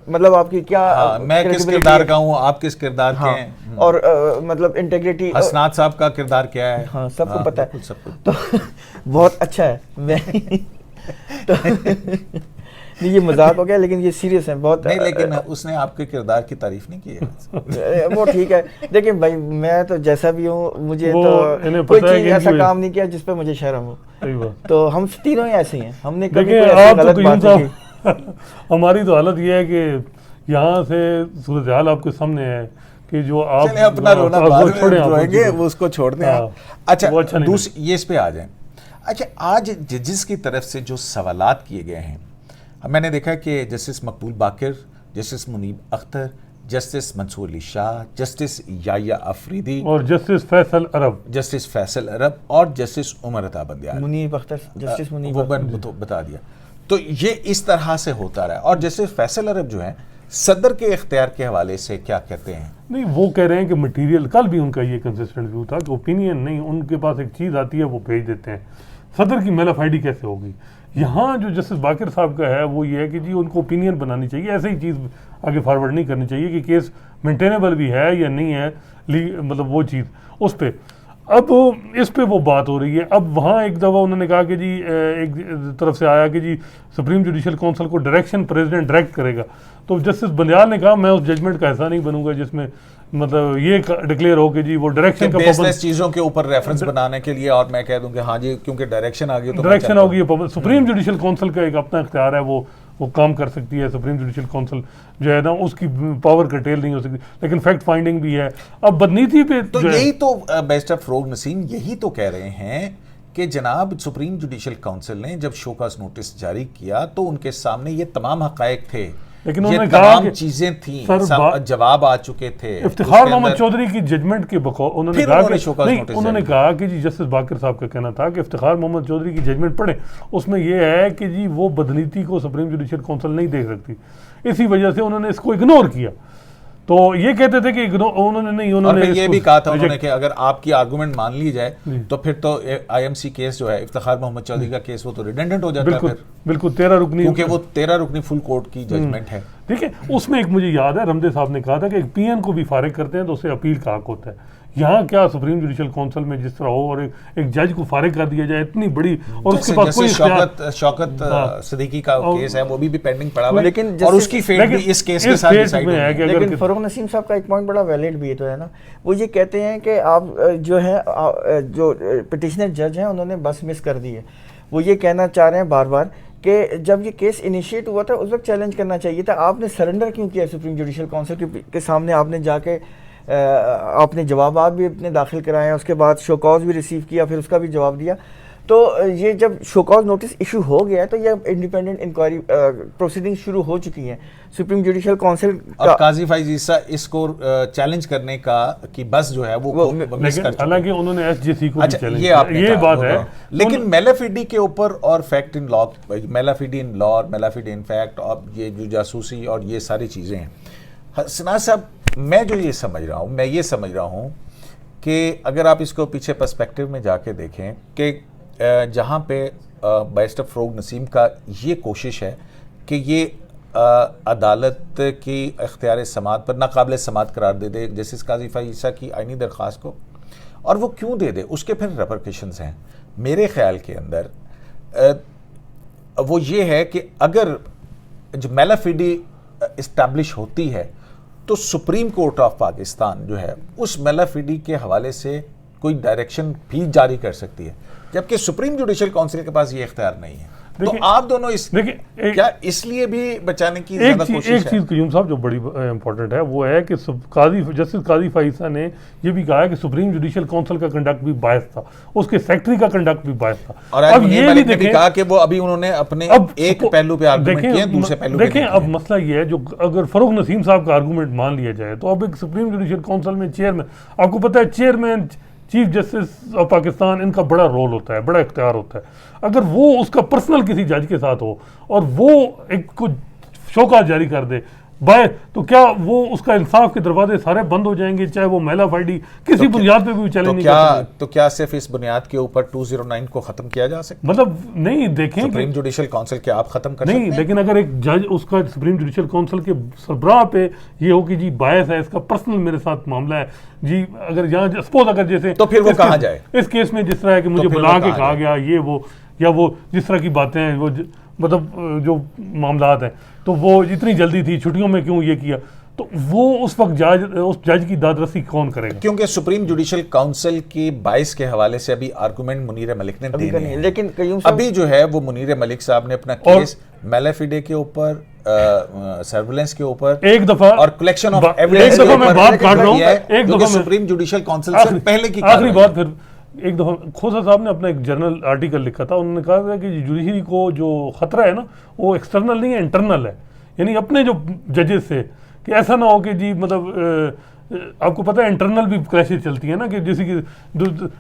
مطلب آپ کی کیا، میں کس کردار کا ہوں، آپ کس کردار کے ہیں، اور مطلب انٹیگریٹی، حسنات صاحب کا کردار کیا ہے، ہاں سب کو پتہ ہے، تو بہت اچھا ہے. میں یہ مذاق ہو گیا لیکن یہ سیریس ہے بہت. نہیں لیکن اس نے آپ کے کردار کی تعریف نہیں کی ہے. وہ ٹھیک ہے، دیکھیں بھائی میں تو جیسا بھی ہوں، مجھے تو کوئی چیز ایسا کام نہیں کیا جس پہ مجھے شرم ہو، تو ہم تینوں ہی ایسے ہیں، ہم نے کبھی غلط بات نہیں کی. ہماری تو حالت یہ ہے کہ یہاں سے صورتحال آپ کے سامنے ہے کہ جو آپ اپنا رونا بعد میں روئیں گے، وہ اس کو چھوڑ دیں. اچھا یہ اس پہ آ جائیں. اچھا آج ججز کی طرف سے جو سوالات کیے گئے ہیں، میں نے دیکھا کہ جسٹس مقبول باقر، جسٹس منیب اختر، جسٹس منصور علی شاہ، جسٹس یحییٰ آفریدی اور جسٹس فیصل عرب اور جسٹس عمر عطا بندیال، منیب اختر، جسٹس منیب اختر بتا دیا. تو یہ اس طرح سے ہوتا رہا. اور جسٹس فیصل عرب جو ہیں صدر کے اختیار کے حوالے سے کیا کہتے ہیں؟ نہیں وہ کہہ رہے ہیں کہ مٹیریل، کل بھی ان کا یہ کنسسٹنٹ ویو تھا کہ اوپینین نہیں، ان کے پاس ایک چیز آتی ہے وہ بھیج دیتے ہیں. صدر کی میلافائڈی کیسے ہوگی؟ یہاں جو جسٹس باقر صاحب کا ہے وہ یہ ہے کہ جی ان کو اوپینین بنانی چاہیے، ایسے ہی چیز آگے فارورڈ نہیں کرنی چاہیے کہ کیس مینٹینیبل بھی ہے یا نہیں ہے، مطلب وہ چیز اس پہ. اب اس پہ وہ بات ہو رہی ہے. اب وہاں ایک دفعہ انہوں نے کہا کہ جی ایک طرف سے آیا کہ جی سپریم جوڈیشل کونسل کو ڈائریکشن پریزیڈنٹ ڈائریکٹ کرے گا، تو جسٹس بندیال نے کہا میں اس ججمنٹ کا حصہ نہیں بنوں گا جس میں مطلب یہ ڈکلیئر ہو کہ جی وہ ڈائریکشن کا بیس لیس چیزوں کے اوپر ریفرنس بنانے کے لیے، اور میں کہہ دوں کہ ہاں جی کیونکہ ڈائریکشن آ گئی تو ڈائریکشن ہوگی. سپریم جوڈیشل کونسل کا ایک اپنا اختیار ہے، وہ کام کر سکتی ہے. سپریم جوڈیشل کونسل جو ہے نا اس کی پاور کرٹیل نہیں ہو سکتی، لیکن فیکٹ فائنڈنگ بھی ہے. اب بدنیتی پہ تو یہی تو بیرسٹر فروغ نسیم یہی تو کہہ رہے ہیں کہ جناب سپریم جوڈیشل کونسل نے جب شوکاز نوٹس جاری کیا تو ان کے سامنے یہ تمام حقائق تھے، لیکن یہ تمام چیزیں تھیں، جواب آ چکے تھے. افتخار محمد چودھری کی ججمنٹ کے بقول انہوں نے کہا کہ نہیں، انہوں نے کہا کہ جی جسٹس باقر صاحب کا کہنا تھا کہ افتخار محمد چودھری کی ججمنٹ پڑھیں، اس میں یہ ہے کہ جی وہ بدنیتی کو سپریم جوڈیشل کونسل نہیں دیکھ سکتی، اسی وجہ سے انہوں نے اس کو اگنور کیا. تو یہ کہتے تھے کہ انہوں نے نہیں، انہوں نے یہ بھی کہا تھا انہوں نے کہ اگر آپ کی آرگومنٹ مان لی جائے تو پھر تو آئی ایم سی کیس جو ہے افتخار محمد چودھری کا کیس وہ تو ریڈنڈنٹ ہو جاتا ہے. بالکل 13 رکنی، کیونکہ وہ 13 رکنی فل کورٹ کی ججمنٹ ہے. ٹھیک ہے. اس میں ایک مجھے یاد ہے رمدے صاحب نے کہا تھا کہ ایک پی این کو بھی فارغ کرتے ہیں تو اسے اپیل کا حق ہوتا ہے. یہاں کیا سپریم جوڈیشل کونسل میں جس طرح ہو اور ایک جج کو فارغ کر دیا جائے اتنی بڑی، اور اس کے پاس کوئی شوکت صدیقی کا کیس ہے وہ بھی پینڈنگ پڑا ہوا ہے، لیکن اور اس کی فیٹ بھی اس کیس کے ساتھ ڈیسائیڈ ہوئی ہے. لیکن فروغ نسیم صاحب کا ایک پوائنٹ بڑا ویلڈ بھی تو ہے نا، وہ یہ کہتے ہیں کہ آپ جو ہیں جو پٹیشنر جج ہیں انہوں نے بس مس کر دی ہے. وہ یہ کہنا چاہ رہے ہیں بار بار کہ جب یہ کیس انیشیٹ ہوا تھا اس وقت چیلنج کرنا چاہیے تھا، آپ نے سرنڈر کیوں کیا سپریم جوڈیشل کونسل کے سامنے؟ آپ نے جا کے آپ نے جوابات بھی اپنے داخل کرائے ہیں، اس کے بعد شو کاز بھی ریسیو کیا، پھر اس کا بھی جواب دیا. تو یہ جب شو کاز نوٹس ایشو ہو گیا تو یہ انڈیپینڈنٹ انکوائری پروسیڈنگ شروع ہو چکی ہیں. سپریم جوڈیشل کونسل اور قاضی فائز عیسیٰ اس کو چیلنج کرنے کا کی بس جو ہے وہ مس کر چکے، حالانکہ انہوں نے ایس جی سی کو بھی چیلنج کیا. یہ بات ہے. لیکن میلافیڈی کے اوپر اور فیکٹ ان لا، میلافیڈی ان لا اور میلافیڈی ان فیکٹ، اور یہ جو جاسوسی اور یہ ساری چیزیں ہیں، حسنات صاحب میں جو یہ سمجھ رہا ہوں کہ اگر آپ اس کو پیچھے پرسپیکٹیو میں جا کے دیکھیں کہ جہاں پہ بیرسٹر فروغ نسیم کا یہ کوشش ہے کہ یہ عدالت کی اختیار سماعت پر ناقابل سماعت قرار دے دے جسٹس قاضی فائز عیسیٰ کی آئینی درخواست کو، اور وہ کیوں دے دے، اس کے پھر ریپرکیشنز ہیں. میرے خیال کے اندر وہ یہ ہے کہ اگر جو میلافیڈی اسٹیبلش ہوتی ہے تو سپریم کورٹ آف پاکستان جو ہے اس میلافیڈی کے حوالے سے کوئی ڈائریکشن بھی جاری کر سکتی ہے، جبکہ سپریم جوڈیشل کونسل کے پاس یہ اختیار نہیں ہے. تو آپ دونوں کیا اس لیے بھی بچانے کی زیادہ کوشش ہے؟ ایک چیز قیوم صاحب جو بڑی امپورٹنٹ ہے وہ ہے کہ جسٹس قاضی فائزہ نے یہ بھی کہا ہے کہ سپریم جوڈیشل کاؤنسل کا کنڈکٹ بھی باعث تھا، اس کے سیکرٹری کا کنڈکٹ بھی باعث تھا. اور اب یہ بھی کہا کہ وہ ابھی انہوں نے اپنے ایک پہلو پہ آرگومنٹ کیا، دوسرے پہلو پہ دیکھیں. اب مسئلہ یہ ہے جو اگر فروغ نسیم صاحب کا آرگومنٹ مان لیا جائے تو اب ایک سپریم جوڈیشل کاؤنسل میں چیئرمین، آپ کو پتہ ہے chairman chief justice of Pakistan, ان کا بڑا رول ہوتا ہے، بڑا اختیار ہوتا ہے. اگر وہ اس کا پرسنل کسی جج کے ساتھ ہو اور وہ ایک کو شوکات جاری کر دے تو کیا وہ اس کا انصاف کے دروازے سارے بند ہو جائیں گے، چاہے وہ میلا فائڈی کسی بنیاد پہ بھی چیلنج نہیں کر سکتے؟ تو کیا صرف اس بنیاد کے اوپر 209 کو ختم کیا جا سکتا؟ مطلب نہیں، دیکھیں سپریم جوڈیشل کاؤنسل کیا آپ ختم کر سکتے ہیں؟ نہیں، لیکن اگر ایک جج اس کا سپریم جوڈیشل کاؤنسل کے سربراہ پہ یہ ہو کہ جی باعث ہے، اس کا پرسنل میرے ساتھ معاملہ ہے جی، اگر یہاں سپوز اگر جیسے تو پھر وہ کہاں جائے اس کیس میں جس طرح ہے کہ مجھے بلا کے کہا گیا یہ وہ یا وہ جس طرح کی باتیں ہیں، وہ مطلب جو معاملات ہیں، تو وہ اتنی جلدی تھی، چھٹیوں میں کیوں یہ کیا، تو وہ اس وقت اس جج کی دادرسی کون کرے گا؟ کیونکہ سپریم جوڈیشل کاؤنسل کی 22 کے حوالے سے ابھی آرگومنٹ منیر ملک نے دینے ہیں، لیکن ابھی جو ہے وہ منیر ملک صاحب نے اپنا کیس میلافیڈے کے اوپر، سرویلنس کے اوپر ایک دفعہ اور کلیکشن آف ایویڈنس ایک دفعہ میں بات کاٹ رہا ہوں، ایک جو دفعہ کہ سپریم جوڈیشل کاؤنسل سے پہلے کی آخری بات. پھر ایک دفعہ کھوسا صاحب نے اپنا ایک جرنل آرٹیکل لکھا تھا، انہوں نے کہا تھا کہ جوڈیشری کو جو خطرہ ہے نا وہ ایکسٹرنل نہیں ہے، انٹرنل ہے. یعنی اپنے جو ججز سے کہ ایسا نہ ہو کہ جی مطلب آپ کو پتہ ہے انٹرنل بھی کلیشز چلتی ہیں نا، کہ جیسے کہ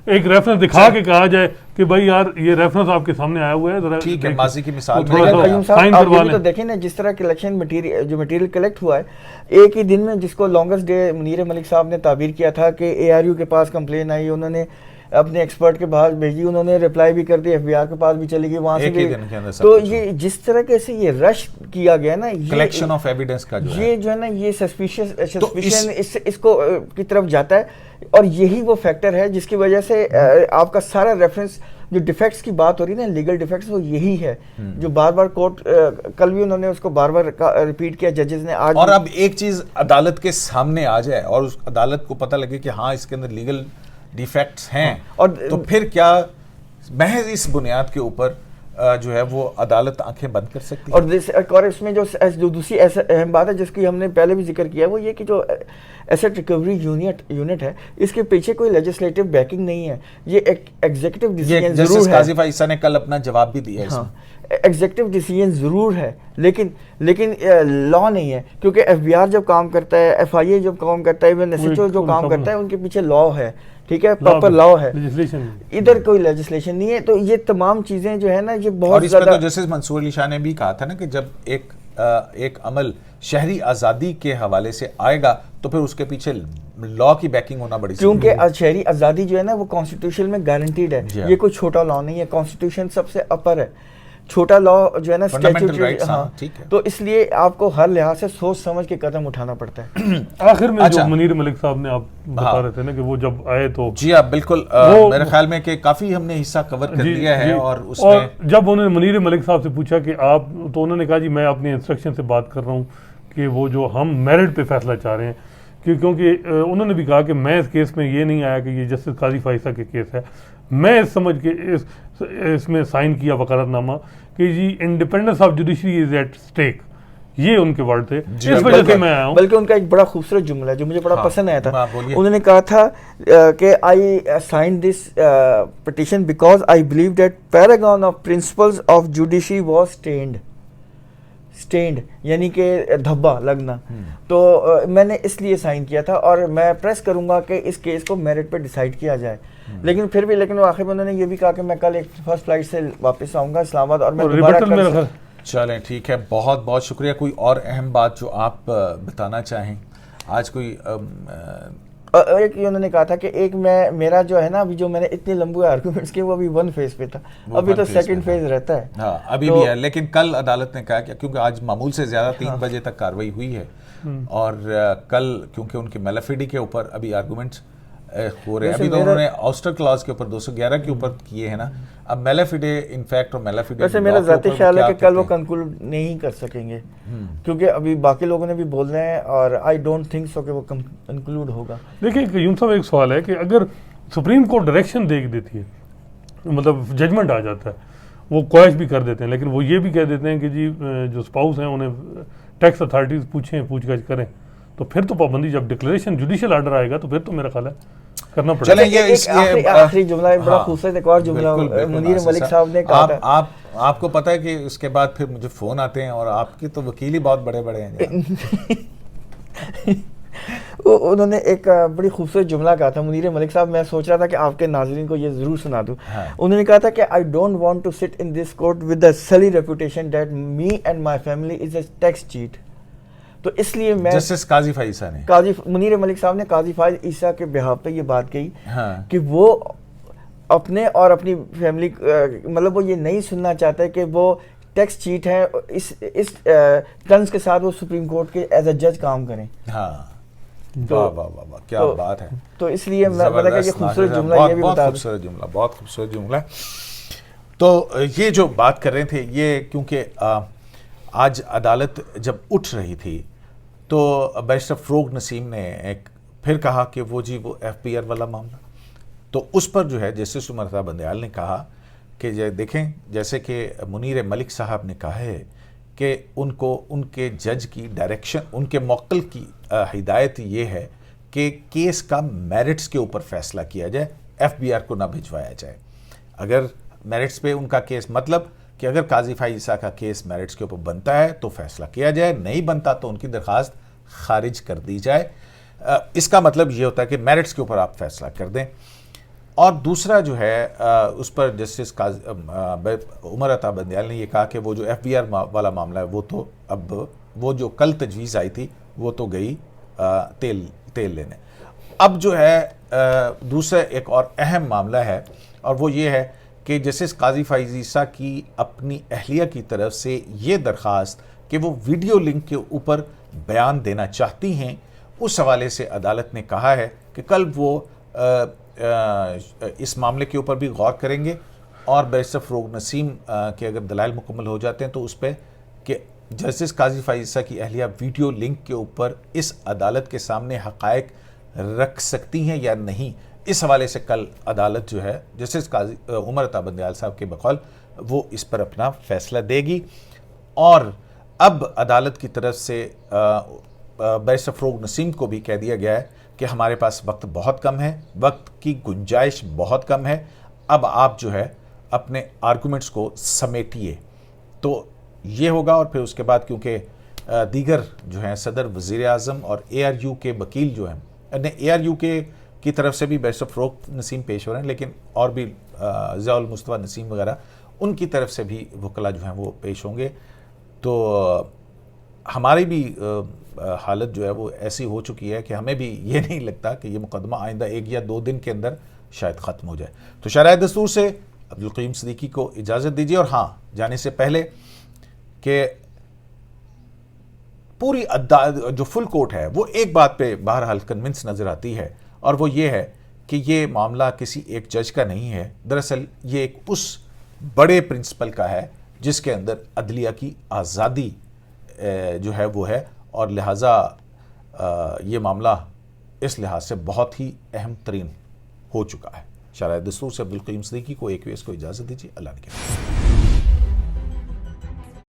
ایک ریفرنس دکھا کے کہا جائے کہ بھائی یار یہ ریفرنس آپ کے سامنے آیا ہوا ہے، ذرا ٹھیک ہے ماضی کی مثال تو دیکھیں نا جس طرح کے الیکشن مٹیریل کلیکٹ ہوا ہے ایک ہی دن میں، جس کو لانگسٹ ڈے منیر ملک صاحب نے تعبیر کیا تھا کہ اے آر یو کے پاس کمپلین آئی، انہوں نے اپنے ایکسپرٹ کے باہر بھیجی، انہوں نے ریپلائی بھی کر دی، ایف بی آر کے پاس بھی چلی گئی، وہاں سے بھی. تو یہ جس طرح کے سے یہ رش کیا گیا نا، کلیکشن آف ایویڈنس کا یہ جو ہے نا یہ سسپیشن اس کو کی طرف جاتا ہے، اور یہی وہ فیکٹر ہے جس کی وجہ سے آپ کا سارا ریفرنس جو ڈیفیکٹس کی بات ہو رہی ہے نا، لیگل ڈیفیکٹس، وہ یہی ہے جو بار بار کورٹ، کل بھی انہوں نے اس کو بار بار ریپیٹ کیا ججز نے آج. اور اب ایک چیز عدالت کے سامنے آ جائے اور اس عدالت کو پتہ لگے کہ ہاں اس کے اندر لیگل ڈیفیکٹس ہیں، اور تو پھر کیا محض اس بنیاد کے اوپر جو ہے وہ عدالت آنکھیں بند کر سکتی ہے؟ اور اس میں جو دوسری اہم بات ہے جس کی ہم نے پہلے بھی ذکر کیا، وہ یہ کہ جو ایسٹ ریکوری یونٹ ہے، اس کے پیچھے کوئی لیجسلیٹو بیکنگ نہیں ہے. یہ ایک ایگزیکٹو ڈیسیژن ضرور ہے. قاضی فائزہ نے کل اپنا جواب بھی دیا ہے. ایگزیکٹو ڈیسیژن ضرور ہے، لیکن لا نہیں ہے، کیونکہ ایف بی آر جب کام کرتا ہے، ایف آئی اے جب کام کرتا ہے، ایون ایس ایچ او جو کام کرتا ہے، ان کے پیچھے لا ہے، ٹھیک ہے، پراپر لا ہے. ادھر کوئی لیجسلیشن نہیں ہے. تو یہ تمام چیزیں جو ہے نا یہ بہت زیادہ. اور جسٹس منصور علی شاہ نے بھی کہا تھا نا کہ جب ایک عمل شہری آزادی کے حوالے سے آئے گا تو پھر اس کے پیچھے لا کی بیکنگ ہونا بڑی، کیونکہ شہری آزادی جو ہے نا وہ کانسٹیٹیوشن میں گارنٹیڈ ہے. یہ کوئی چھوٹا لا نہیں ہے، کانسٹیٹیوشن سب سے اپر ہے. چھوٹا لا جو ہے نا تو اس لیے آپ کو ہر لحاظ سے سوچ سمجھ کے قدم اٹھانا پڑتا ہے. آخر میں جو منیر ملک صاحب نے آپ بتا رہے تھے نا کہ وہ جب آئے تو جی ہاں بالکل، میرے خیال میں کہ کافی ہم نے حصہ کور کر لیا ہے. اور اس میں جب انہوں نے منیر ملک صاحب سے پوچھا کہ آپ، تو انہوں نے کہا جی میں اپنی انسٹرکشن سے بات کر رہا ہوں کہ وہ جو ہم میرٹ پہ فیصلہ چاہ رہے ہیں، کیونکہ انہوں نے بھی کہا کہ میں اس کیس میں یہ نہیں آیا کہ یہ جسٹس قاضی فائزہ کے کیس ہے، میں سمجھ کے اس میں سائن کیا وکالت نامہ کہ جی independence of judiciary is at stake. یہ ان کے ورڈ تھے، اس وجہ سے میں آیا ہوں. بلکہ ان کا ایک بڑا خوبصورت جملہ ہے جو مجھے بڑا پسند آیا تھا. انہوں نے کہا تھا کہ I sign this petition because I believe that paragon of principles of judiciary was stand, یعنی کہ دھبا لگنا. تو میں نے اس لیے سائن کیا تھا اور میں پریس کروں گا کہ اس کیس کو میرٹ پہ ڈیسائیڈ کیا جائے. لیکن پھر بھی آخر میں انہوں نے یہ بھی کہا کہ میں کل ایک فرسٹ فلائٹ سے واپس آؤں گا اسلام آباد، اور میں دوبارہ. چلیں ٹھیک ہے، بہت بہت شکریہ. کوئی اور اہم بات جو آپ بتانا چاہیں آج؟ کوئی ایک انہوں نے کہا تھا کہ ایک میرا جو ہے نا ابھی جو میں نے اتنے لمبے آرگومنٹس کیے وہ ابھی 1 فیز پہ تھا، ابھی تو 2nd فیز رہتا ہے. ہاں ابھی بھی ہے، لیکن کل عدالت نے کہا کہ کیونکہ آج معمول سے زیادہ 3 بجے تک کاروائی ہوئی ہے، اور کل کیونکہ ان کے میلافیڈی کے اوپر ابھی آرگومنٹس ہو رہے ہیں. ابھی تو انہوں نے آؤسٹر کلاس کے اوپر 211 کے اوپر کیے ہیں نا. اب میلافیڈے انفیکٹ اور میلافیڈے ویسے میرا ذاتی خیال ہے کہ کل وہ کنکلوڈ نہیں کر سکیں گے، کیونکہ ابھی باقی لوگوں نے بھی بول رہے ہیں، اور آئی ڈونٹ تھنک سو کہ وہ کنکلوڈ ہوگا. دیکھیں قیوم صاحب، ایک سوال ہے کہ اگر سپریم کورٹ ڈائریکشن دے دیتی ہے، مطلب ججمنٹ آ جاتا ہے، وہ کویش بھی کر دیتے ہیں، لیکن وہ یہ بھی کہہ دیتے ہیں کہ جی جو اسپاؤس ہیں انہیں ٹیکس اتھارٹیز پوچھ گچھ کریں. تو پھر تو پابندی، جب ڈکلیریشن جوڈیشل آرڈر آئے گا تو پھر تو میرا خیال ہے کرنا پڑے گا. چلیں آخری جملہ بڑا خوبصورت ایک اور جملہ منیر ملک صاحب نے کہا تھا. آپ کو پتہ ہے کہ اس کے بعد پھر مجھے فون آتے ہیں اور آپ کی تو وکیل ہی بہت بڑے بڑے ہیں. انہوں نے ایک بڑی خوبصورت جملہ کہا تھا منیر ملک صاحب، میں سوچ رہا تھا کہ آپ کے ناظرین کو یہ ضرور سنا دوں. انہوں نے کہا تھا کہ I don't want to sit in this court with the silly reputation that me and my family is a tax cheat. تو اس لیے میں جسٹس قاضی فائز عیسیٰ نے، منیر ملک صاحب نے قاضی فائز عیسیٰ کے بہاف پہ یہ بات کہی کہ وہ اپنے اور اپنی فیملی، مطلب وہ یہ نہیں سننا چاہتا کہ وہ ٹیکس چیٹ ہے، اس ٹرمز کے ساتھ وہ سپریم کورٹ کے ایز اے جج کام کریں. ہاں واہ واہ واہ کیا بات ہے. تو اس لیے میں کہ یہ خوبصورت جملہ یہ بھی بتا دوں. بہت خوبصورت جملہ. تو یہ جو بات کر رہے تھے یہ کیونکہ آج عدالت جب اٹھ رہی تھی تو بیرسٹر فروغ نسیم نے ایک پھر کہا کہ وہ جی وہ ایف پی آر والا معاملہ، تو اس پر جو ہے جسٹس عمر بندیال نے کہا کہ دیکھیں جیسے کہ منیر ملک صاحب نے کہا ہے کہ ان کو ان کے جج کی ڈائریکشن، ان کے موکل کی ہدایت یہ ہے کہ کیس کا میرٹس کے اوپر فیصلہ کیا جائے، ایف بی آر کو نہ بھجوایا جائے. اگر میرٹس پہ ان کا کیس، مطلب کہ اگر قاضی فائز عیسیٰ کا کیس میرٹس کے اوپر بنتا ہے تو فیصلہ کیا جائے، نہیں بنتا تو ان کی درخواست خارج کر دی جائے. اس کا مطلب یہ ہوتا ہے کہ میرٹس کے اوپر آپ فیصلہ کر دیں. اور دوسرا جو ہے اس پر جسٹس عمر عطا بندیال نے یہ کہا کہ وہ جو ایف بی آر والا معاملہ ہے وہ تو اب وہ جو کل تجویز آئی تھی وہ تو گئی تیل لینے. اب جو ہے دوسرا ایک اور اہم معاملہ ہے اور وہ یہ ہے کہ جسٹس قاضی فائز عیسیٰ کی اپنی اہلیہ کی طرف سے یہ درخواست کہ وہ ویڈیو لنک کے اوپر بیان دینا چاہتی ہیں، اس حوالے سے عدالت نے کہا ہے کہ کل وہ اس معاملے کے اوپر بھی غور کریں گے اور بیرسٹر فروغ نسیم کے اگر دلائل مکمل ہو جاتے ہیں تو اس پہ کہ جسٹس قاضی فائز عیسیٰ کی اہلیہ ویڈیو لنک کے اوپر اس عدالت کے سامنے حقائق رکھ سکتی ہیں یا نہیں، اس حوالے سے کل عدالت جو ہے جسٹس قاضی عمر عطا بندیال صاحب کے بقول وہ اس پر اپنا فیصلہ دے گی. اور اب عدالت کی طرف سے بیرسٹر فروغ نسیم کو بھی کہہ دیا گیا ہے کہ ہمارے پاس وقت بہت کم ہے، وقت کی گنجائش بہت کم ہے، اب آپ جو ہے اپنے آرگومنٹس کو سمیٹیے. تو یہ ہوگا اور پھر اس کے بعد کیونکہ دیگر جو ہیں صدر، وزیر اعظم اور اے آر یو کے وکیل جو ہیں، اے آر یو کے کی طرف سے بھی بیرسٹر فروغ نسیم پیش ہو رہے ہیں، لیکن اور بھی ضیاء المصطفیٰ نسیم وغیرہ ان کی طرف سے بھی وکلا جو ہیں وہ پیش ہوں گے. تو ہماری بھی حالت جو ہے وہ ایسی ہو چکی ہے کہ ہمیں بھی یہ نہیں لگتا کہ یہ مقدمہ آئندہ 1 یا 2 دن کے اندر شاید ختم ہو جائے. تو شرائع دستور سے عبدالقیوم صدیقی کو اجازت دیجیے. اور ہاں، جانے سے پہلے کہ پوری جو فل کورٹ ہے وہ ایک بات پہ بہرحال کنونس نظر آتی ہے اور وہ یہ ہے کہ یہ معاملہ کسی ایک جج کا نہیں ہے، دراصل یہ ایک اس بڑے پرنسپل کا ہے جس کے اندر عدلیہ کی آزادی جو ہے وہ ہے، اور لہٰذا یہ معاملہ اس لحاظ سے بہت ہی اہم ترین ہو چکا ہے. شرائع دستور سے عبدالقیوم صدیقی کو ایک ویس کو اجازت دیجیے. اللہ نے